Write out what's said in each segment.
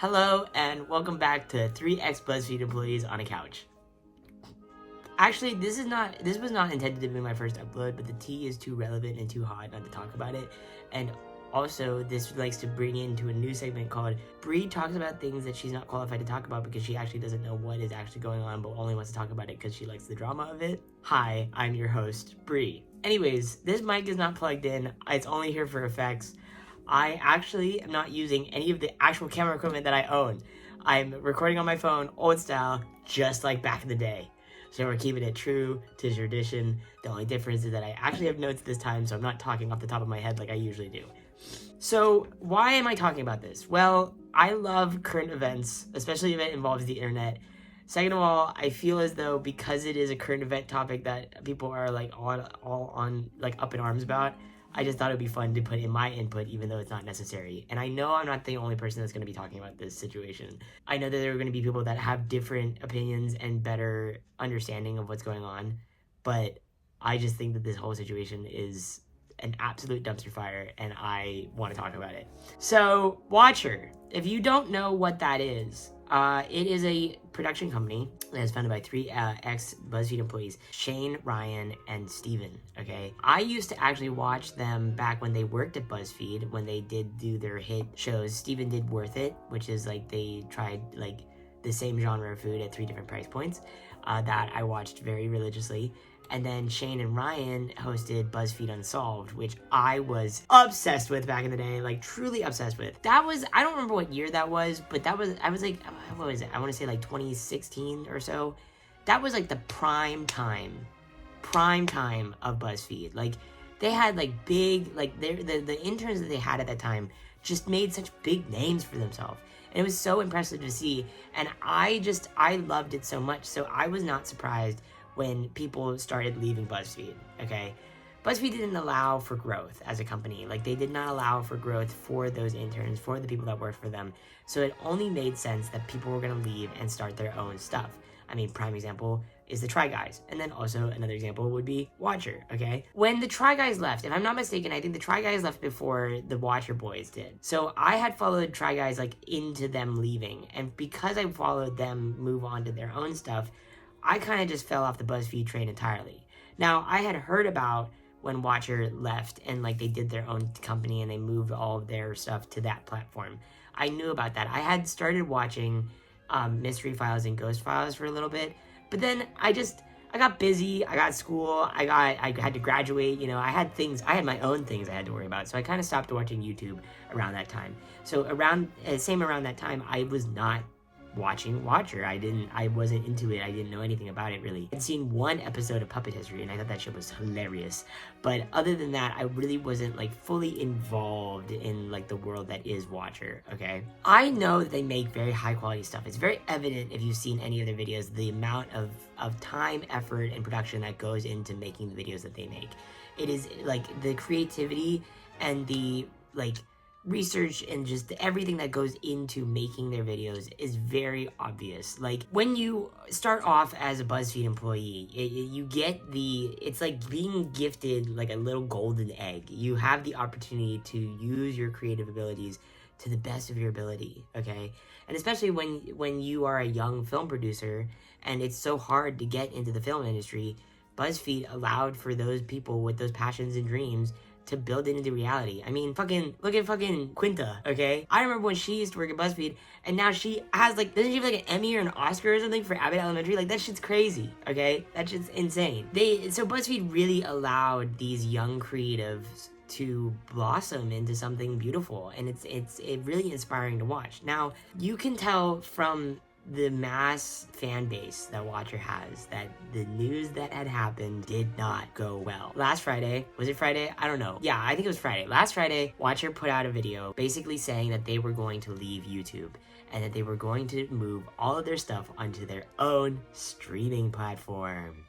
Hello and welcome back to 3x BuzzFeed employees on a couch. Actually, this was not intended to be my first upload, but the tea is too relevant and too hot not to talk about it. And also, this likes to bring into a new segment called Bree talks about things that she's not qualified to talk about because she actually doesn't know what is actually going on, but only wants to talk about it because she likes the drama of it. Hi, I'm your host, Bree. Anyways, this mic is not plugged in. It's only here for effects. I actually am not using any of the actual camera equipment that I own. I'm recording on my phone, old style, just like back in the day. So we're keeping it true to tradition. The only difference is that I actually have notes this time, so I'm not talking off the top of my head like I usually do. So why am I talking about this? Well, I love current events, especially if it involves the internet. Second of all, I feel as though because it is a current event topic that people are like all on like up in arms about, I just thought it would be fun to put in my input, even though it's not necessary. And I know I'm not the only person that's going to be talking about this situation. I know that there are going to be people that have different opinions and better understanding of what's going on, but I just think that this whole situation is an absolute dumpster fire, and I want to talk about it. So, Watcher, if you don't know what that is, it is a production company that is founded by three ex-BuzzFeed employees, Shane, Ryan, and Steven, okay? I used to actually watch them back when they worked at BuzzFeed, when they did do their hit shows. Steven did Worth It, which is like they tried like the same genre of food at 3 different price points that I watched very religiously. And then Shane and Ryan hosted BuzzFeed Unsolved, which I was obsessed with back in the day, like truly obsessed with. That was, I don't remember what year that was, but I was like, what was it? I want to say like 2016 or so. That was like the prime time of BuzzFeed. Like they had like big, like the interns that they had at that time just made such big names for themselves. And it was so impressive to see. And I loved it so much. So I was not surprised when people started leaving BuzzFeed, okay? BuzzFeed didn't allow for growth as a company. Like, they did not allow for growth for those interns, for the people that worked for them. So it only made sense that people were gonna leave and start their own stuff. I mean, prime example is the Try Guys. And then also another example would be Watcher, okay? When the Try Guys left, if I'm not mistaken, I think the Try Guys left before the Watcher boys did. So I had followed Try Guys like into them leaving. And because I followed them move on to their own stuff, I kind of just fell off the BuzzFeed train entirely. Now, I had heard about when Watcher left and like they did their own company and they moved all of their stuff to that platform. I knew about that. I had started watching Mystery Files and Ghost Files for a little bit, but then I got busy. I got school. I had to graduate. You know, I had my own things I had to worry about. So I kind of stopped watching YouTube around that time. So around that time, I was not watching Watcher. I wasn't into it. I didn't know anything about it really. I'd seen one episode of Puppet History and I thought that shit was hilarious. But other than that, I really wasn't like fully involved in like the world that is Watcher, okay? I know that they make very high quality stuff. It's very evident if you've seen any of their videos, the amount of time, effort, and production that goes into making the videos that they make. It is like the creativity and the like research and just everything that goes into making their videos is very obvious. Like when you start off as a BuzzFeed employee, you get it's like being gifted like a little golden egg. You have the opportunity to use your creative abilities to the best of your ability, okay? And especially when you are a young film producer and it's so hard to get into the film industry, BuzzFeed allowed for those people with those passions and dreams to build it into reality. I mean, look at fucking Quinta, okay? I remember when she used to work at BuzzFeed, and now she has like, doesn't she have like an Emmy or an Oscar or something for Abbott Elementary? Like, that shit's crazy, okay? That shit's insane. So BuzzFeed really allowed these young creatives to blossom into something beautiful, and it's really inspiring to watch. Now, you can tell from the mass fan base that Watcher has that the news that had happened did not go well. Last Friday, was it Friday? I don't know. Yeah, I think it was Friday. Last Friday, Watcher put out a video basically saying that they were going to leave YouTube and that they were going to move all of their stuff onto their own streaming platform.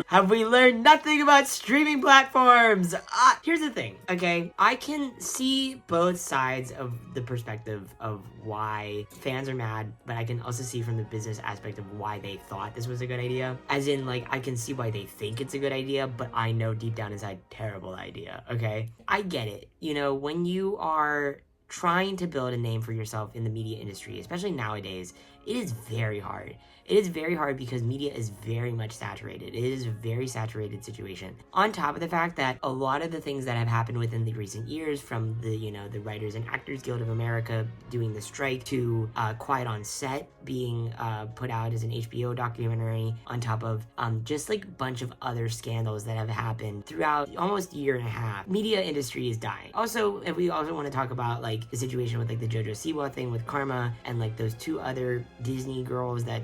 Have we learned nothing about streaming platforms? Here's the thing, okay? I can see both sides of the perspective of why fans are mad, but I can also see from the business aspect of why they thought this was a good idea. As in, like, I can see why they think it's a good idea, but I know deep down inside, terrible idea, okay? I get it. You know, when you are trying to build a name for yourself in the media industry, especially nowadays, it is very hard. It is very hard because media is very much saturated. It is a very saturated situation. On top of the fact that a lot of the things that have happened within the recent years, from the, the Writers and Actors Guild of America doing the strike to Quiet on Set being put out as an HBO documentary, on top of just like a bunch of other scandals that have happened throughout almost a year and a half, media industry is dying. Also, if we also want to talk about like the situation with like the JoJo Siwa thing with Karma, and like those two other Disney girls that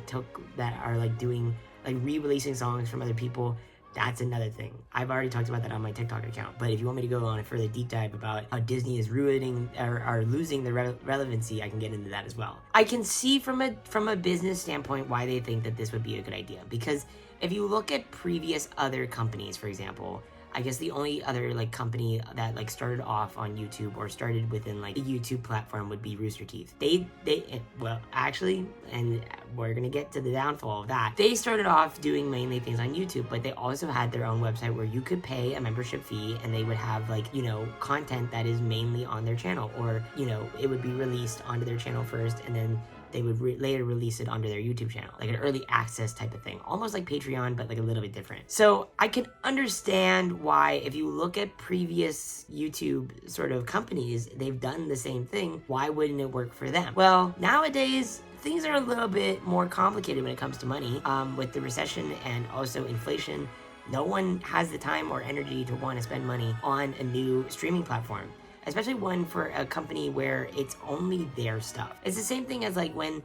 are like doing like re-releasing songs from other people, that's another thing. I've already talked about that on my TikTok account, but if you want me to go on a further deep dive about how Disney is ruining or losing the relevancy, I can get into that as well. I can see from a business standpoint why they think that this would be a good idea, because if you look at previous other companies, for example, I guess the only other like company that like started off on YouTube or started within like the YouTube platform would be Rooster Teeth. Well, actually, and we're gonna get to the downfall of that. They started off doing mainly things on YouTube, but they also had their own website where you could pay a membership fee and they would have like, content that is mainly on their channel, or, it would be released onto their channel first and then they would later release it onto their YouTube channel, like an early access type of thing, almost like Patreon, but like a little bit different. So I can understand why, if you look at previous YouTube sort of companies, they've done the same thing. Why wouldn't it work for them? Well, nowadays, things are a little bit more complicated when it comes to money. With the recession and also inflation, no one has the time or energy to want to spend money on a new streaming platform, especially one for a company where it's only their stuff. It's the same thing as like when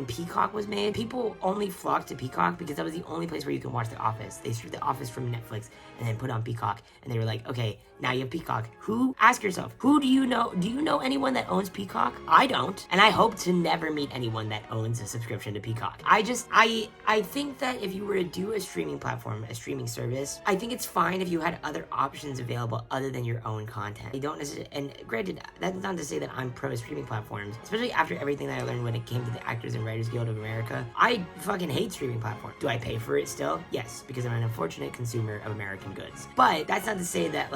Peacock was made, people only flocked to Peacock because that was the only place where you can watch The Office. They stripped The Office from Netflix and then put on Peacock, and they were like, okay, now you have Peacock. Ask yourself, who do you know? Do you know anyone that owns Peacock? I don't, and I hope to never meet anyone that owns a subscription to Peacock. I think that if you were to do a streaming platform, a streaming service, I think it's fine if you had other options available other than your own content. I don't necessarily, and granted, that's not to say that I'm pro streaming platforms, especially after everything that I learned when it came to the Actors and Writers Guild of America. I fucking hate streaming platforms. Do I pay for it still? Yes, because I'm an unfortunate consumer of American goods. But that's not to say that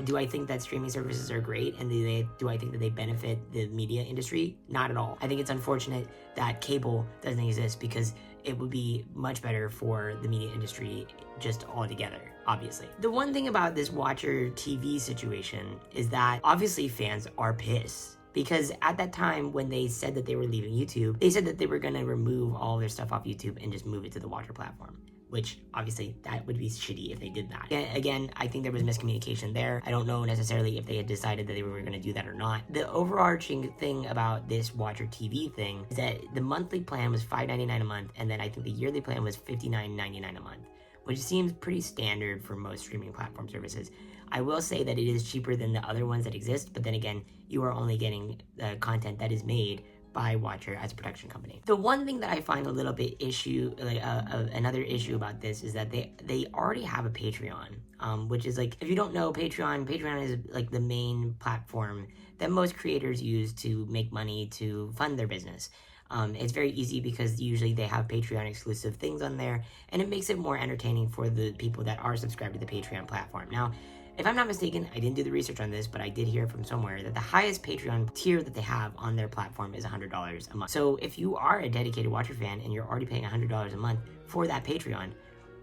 do I think that streaming services are great, and do I think that they benefit the media industry? Not at all. I think it's unfortunate that cable doesn't exist, because it would be much better for the media industry just altogether, obviously. The one thing about this Watcher TV situation is that obviously fans are pissed, because at that time when they said that they were leaving YouTube, they said that they were going to remove all their stuff off YouTube and just move it to the Watcher platform, which obviously that would be shitty if they did that. Again, I think there was miscommunication there. I don't know necessarily if they had decided that they were going to do that or not. The overarching thing about this Watcher TV thing is that the monthly plan was $5.99 a month, and then I think the yearly plan was $59.99 a month, which seems pretty standard for most streaming platform services. I will say that it is cheaper than the other ones that exist, but then again, you are only getting the content that is made by Watcher as a production company. The one thing that I find a little bit another issue about this is that they already have a Patreon, which is like, if you don't know Patreon is like the main platform that most creators use to make money to fund their business. It's very easy because usually they have Patreon exclusive things on there, and it makes it more entertaining for the people that are subscribed to the Patreon platform. Now, if I'm not mistaken, I didn't do the research on this, but I did hear from somewhere that the highest Patreon tier that they have on their platform is $100 a month. So if you are a dedicated Watcher fan and you're already paying $100 a month for that Patreon,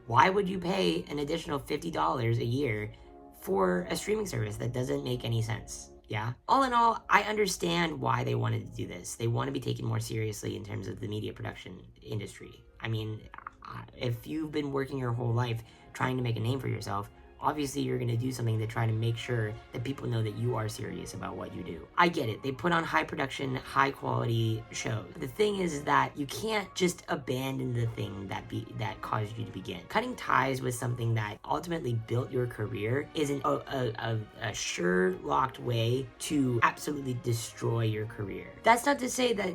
why would you pay an additional $50 a year for a streaming service? That doesn't make any sense. Yeah. All in all, I understand why they wanted to do this. They want to be taken more seriously in terms of the media production industry. I mean, if you've been working your whole life trying to make a name for yourself, obviously you're going to do something to try to make sure that people know that you are serious about what you do. I get it. They put on high production, high quality shows. But the thing is that you can't just abandon the thing that caused you to begin. Cutting ties with something that ultimately built your career isn't a sure locked way to absolutely destroy your career. That's not to say that,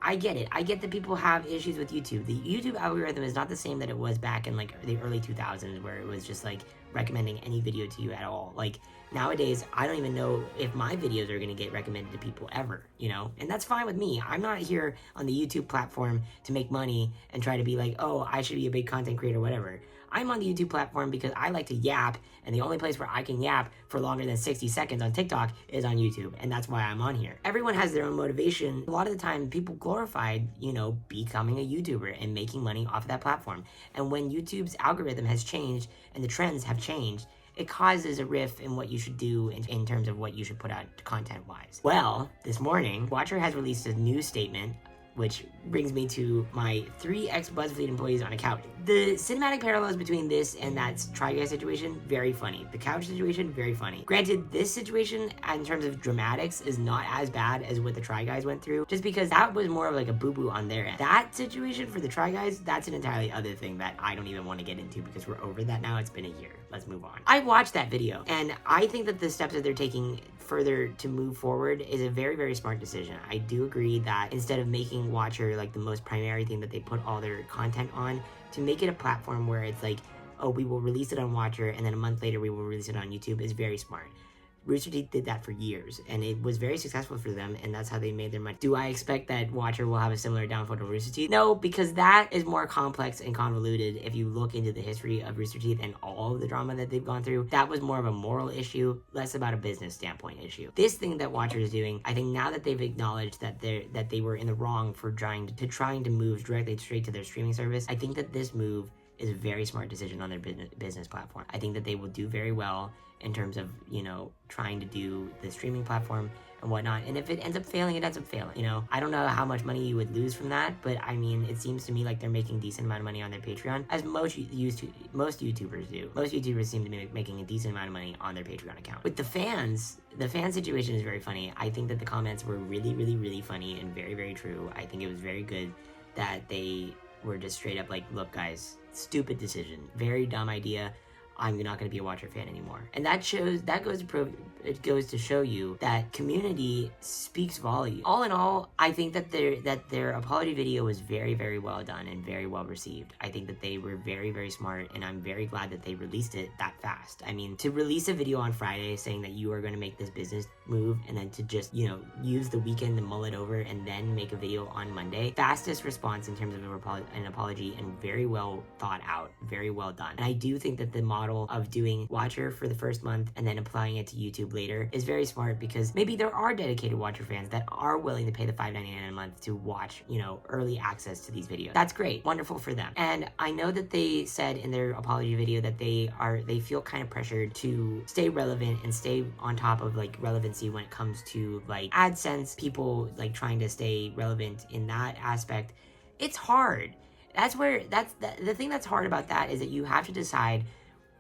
I get it. I get that people have issues with YouTube. The YouTube algorithm is not the same that it was back in like the early 2000s, where it was just like recommending any video to you at all. Like nowadays, I don't even know if my videos are going to get recommended to people ever, and that's fine with me. I'm not here on the YouTube platform to make money and try to be like, oh, I should be a big content creator, whatever. I'm on the YouTube platform because I like to yap, and the only place where I can yap for longer than 60 seconds on TikTok is on YouTube, and that's why I'm on here. Everyone has their own motivation. A lot of the time, people glorified, becoming a YouTuber and making money off of that platform. And when YouTube's algorithm has changed and the trends have changed, it causes a rift in what you should do in terms of what you should put out content-wise. Well, this morning, Watcher has released a new statement, which brings me to my 3 ex-BuzzFeed employees on a couch. The cinematic parallels between this and that Try Guys situation, very funny. The couch situation, very funny. Granted, this situation, in terms of dramatics, is not as bad as what the Try Guys went through, just because that was more of like a boo-boo on their end. That situation for the Try Guys, that's an entirely other thing that I don't even want to get into because we're over that now. It's been a year. Let's move on. I watched that video, and I think that the steps that they're taking further to move forward is a very, very smart decision. I do agree that instead of making Watcher like the most primary thing that they put all their content on, to make it a platform where it's like, oh, we will release it on Watcher and then a month later we will release it on YouTube is very smart. Rooster Teeth did that for years, and it was very successful for them, and that's how they made their money. Do I expect that Watcher will have a similar downfall to Rooster Teeth? No, because that is more complex and convoluted. If you look into the history of Rooster Teeth and all of the drama that they've gone through, that was more of a moral issue, less about a business standpoint issue. This thing that Watcher is doing, I think now that they've acknowledged that they were in the wrong for trying to move directly straight to their streaming service, I think that this move is a very smart decision on their business platform. I think that they will do very well in terms of, trying to do the streaming platform and whatnot. And if it ends up failing, it ends up failing. I don't know how much money you would lose from that, but I mean, it seems to me like they're making a decent amount of money on their Patreon, as most YouTubers do. Most YouTubers seem to be making a decent amount of money on their Patreon account. With the fan situation is very funny. I think that the comments were really, really, really funny and very, very true. I think it was very good that they were just straight up like, look guys, stupid decision, very dumb idea. I'm not going to be a Watcher fan anymore. And it goes to show you that community speaks volume. All in all, I think that their apology video was very, very well done and very well received. I think that they were very, very smart, and I'm very glad that they released it that fast. I mean, to release a video on Friday saying that you are going to make this business move, and then to just, use the weekend to mull it over and then make a video on Monday, fastest response in terms of an apology, and very well thought out, very well done. And I do think that the model of doing Watcher for the first month and then applying it to YouTube later is very smart, because maybe there are dedicated Watcher fans that are willing to pay the $5.99 a month to watch, early access to these videos. That's great. Wonderful for them. And I know that they said in their apology video that they feel kind of pressured to stay relevant and stay on top of like relevancy when it comes to like AdSense, people like trying to stay relevant in that aspect. It's hard. The thing that's hard about that is that you have to decide,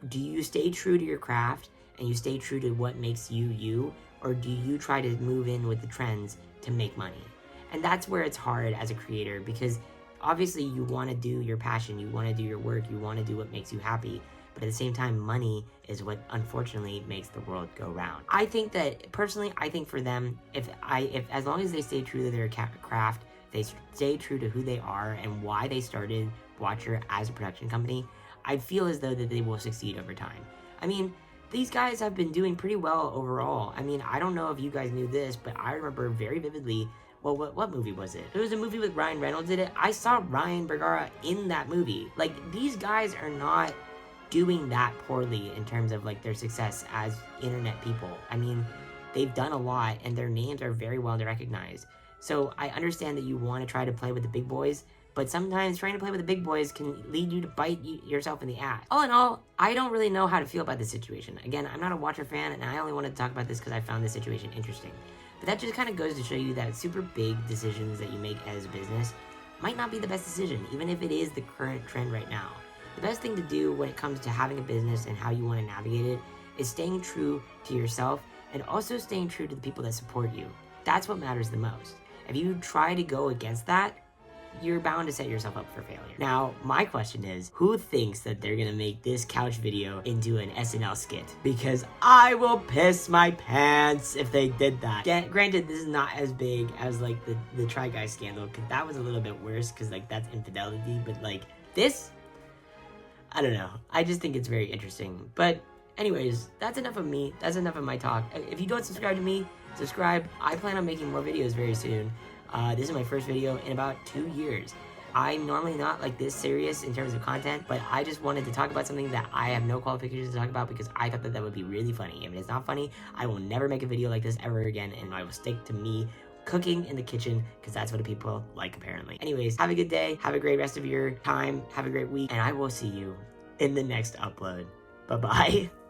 do you stay true to your craft and you stay true to what makes you you, or do you try to move in with the trends to make money? And that's where it's hard as a creator, because obviously you want to do your passion, you want to do your work, you want to do what makes you happy, but at the same time, money is what unfortunately makes the world go round. I think that personally, for them, if as long as they stay true to their craft, they stay true to who they are and why they started Watcher as a production company, I feel as though that they will succeed over time. I mean, these guys have been doing pretty well overall. I mean, I don't know if you guys knew this, but I remember very vividly, well, what movie was it? It was a movie with Ryan Reynolds in it. I saw Ryan Bergara in that movie. Like, these guys are not doing that poorly in terms of like their success as internet people. I mean, they've done a lot and their names are very well recognized. So I understand that you want to try to play with the big boys, but sometimes trying to play with the big boys can lead you to bite yourself in the ass. All in all, I don't really know how to feel about this situation. Again, I'm not a Watcher fan, and I only wanted to talk about this because I found this situation interesting. But that just kind of goes to show you that super big decisions that you make as a business might not be the best decision, even if it is the current trend right now. The best thing to do when it comes to having a business and how you want to navigate it is staying true to yourself and also staying true to the people that support you. That's what matters the most. If you try to go against that, you're bound to set yourself up for failure. Now, my question is, who thinks that they're gonna make this couch video into an SNL skit? Because I will piss my pants if they did that. Granted, this is not as big as like the Try Guys scandal, because that was a little bit worse, because like that's infidelity, but like this, I don't know. I just think it's very interesting. But anyways, that's enough of me. That's enough of my talk. If you don't subscribe to me, subscribe. I plan on making more videos very soon. This is my first video in about 2 years. I'm normally not like this serious in terms of content, but I just wanted to talk about something that I have no qualifications to talk about because I thought that that would be really funny. If it's not funny, I will never make a video like this ever again, and I will stick to me cooking in the kitchen because that's what people like apparently. Anyways, have a good day, have a great rest of your time, have a great week, and I will see you in the next upload. Bye-bye.